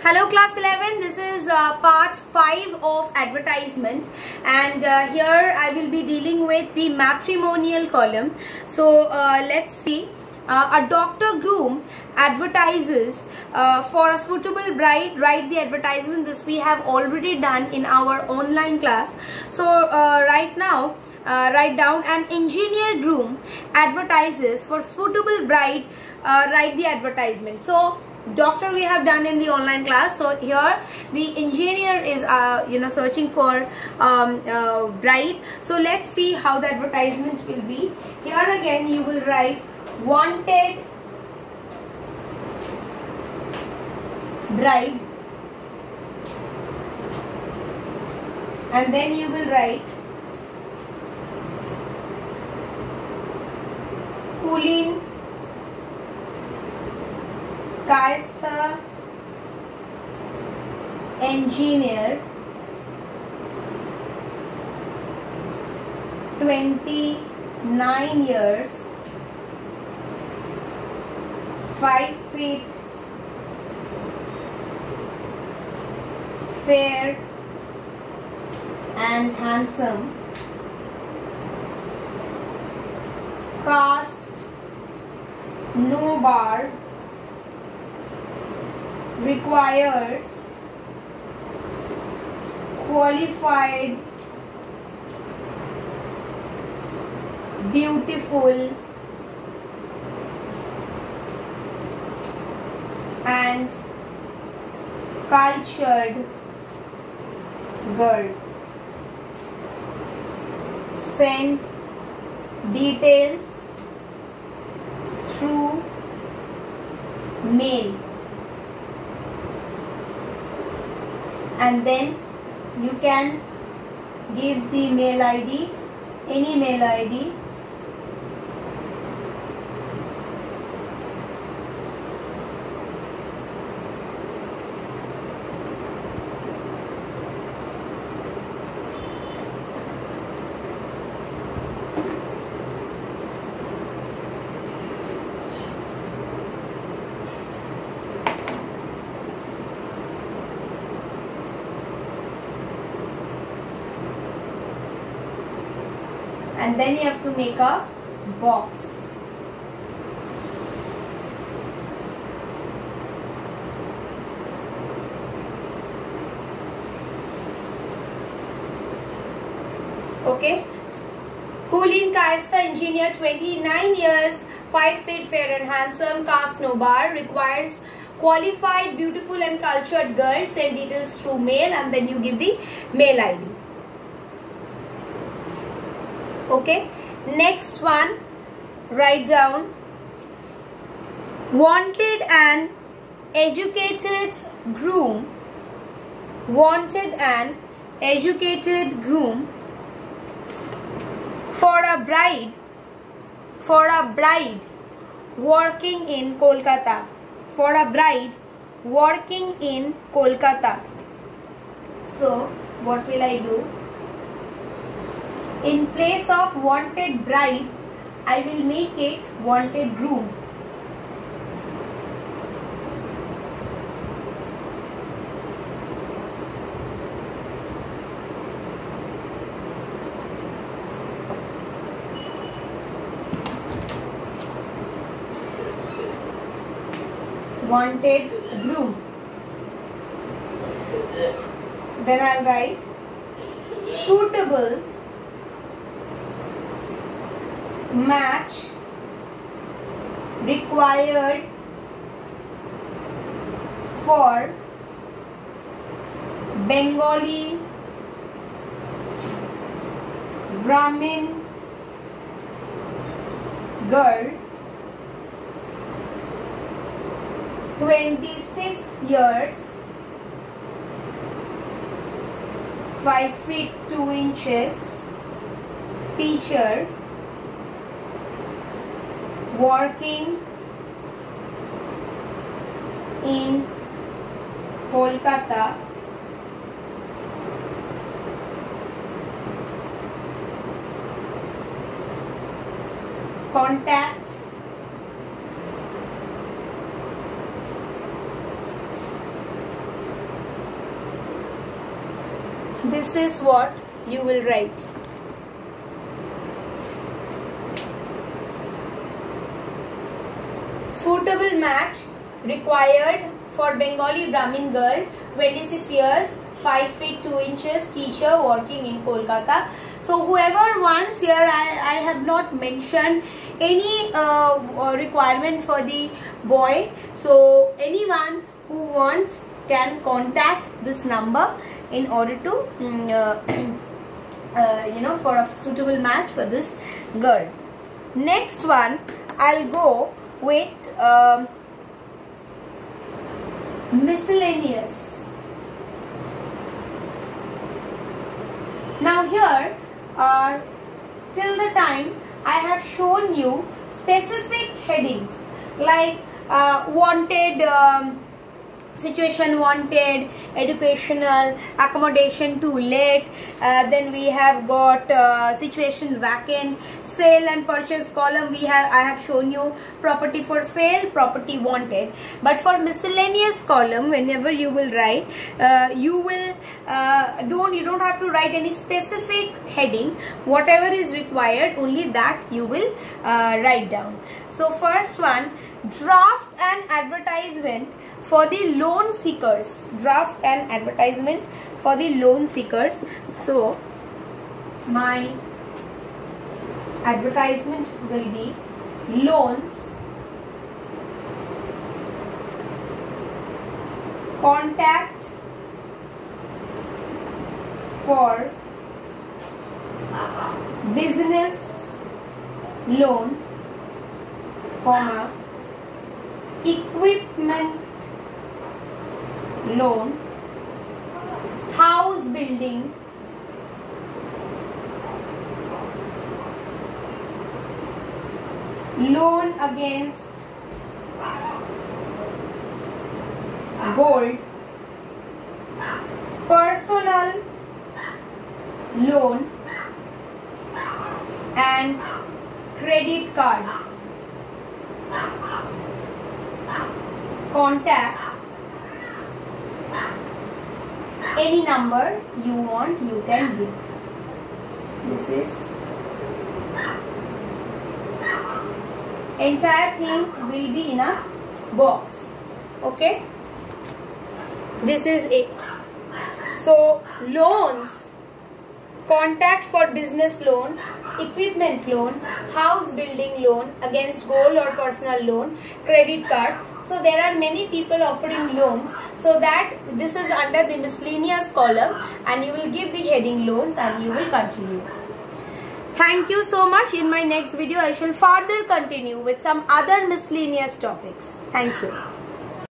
Hello class 11, this is part 5 of advertisement, and here I will be dealing with the matrimonial column. So let's see. A doctor groom advertises for a suitable bride. Write the advertisement. This we have already done in our online class. So right now write down: an engineer groom advertises for suitable bride. Write the advertisement. So doctor we have done in the online class. So here the engineer is searching for bride. So let's see how the advertisement will be. Here again you will write wanted bride, and then you will write Colleen Kaiser, engineer, 29 years, 5 feet, fair and handsome, caste no bar, requires qualified, beautiful and cultured girl. Send details through mail, and then you can give the mail ID, any mail ID. And then you have to make a box. Okay. Colleen Kaiser, engineer, 29 years, 5 feet, fair and handsome, caste no bar, requires qualified, beautiful and cultured girl. Send details through mail, and then you give the mail ID. Okay, next one, write down wanted an educated groom, wanted an educated groom for a bride working in Kolkata, for a bride working in Kolkata. So what will I do? In place of wanted bride, I will make it wanted groom. Wanted groom. Then I'll write suitable match required for Bengali Brahmin girl, 26 years, 5 feet 2 inches, teacher, working in Kolkata, contact this is what you will write. Suitable match required for Bengali Brahmin girl, 26 years, 5 feet 2 inches, teacher working in Kolkata. So whoever wants, here I have not mentioned any requirement for the boy. So anyone who wants can contact this number in order to for a suitable match for this girl. Next one, I'll go with miscellaneous. Now here, till the time I have shown you specific headings like wanted, situation wanted, educational, accommodation to let, then we have got situation vacant, sale and purchase column. I have shown you property for sale, property wanted. But for miscellaneous column, whenever you will write, you don't have to write any specific heading. Whatever is required, only that you will write down. So first one, draft an advertisement for the loan seekers. Draft an advertisement for the loan seekers. So my advertisement will be loans, contact for business loan, comma, equipment loan, house building, loan against gold, personal loan and credit card. Contact any number you want, you can give. This is entire thing will be in a box. Okay, this is it. So loans, contact for business loan, equipment loan, house building loan against gold or personal loan, credit card. So there are many people offering loans, so that this is under the miscellaneous column, and you will give the heading loans and you will continue. Thank you so much. In my next video I shall further continue with some other miscellaneous topics. Thank you.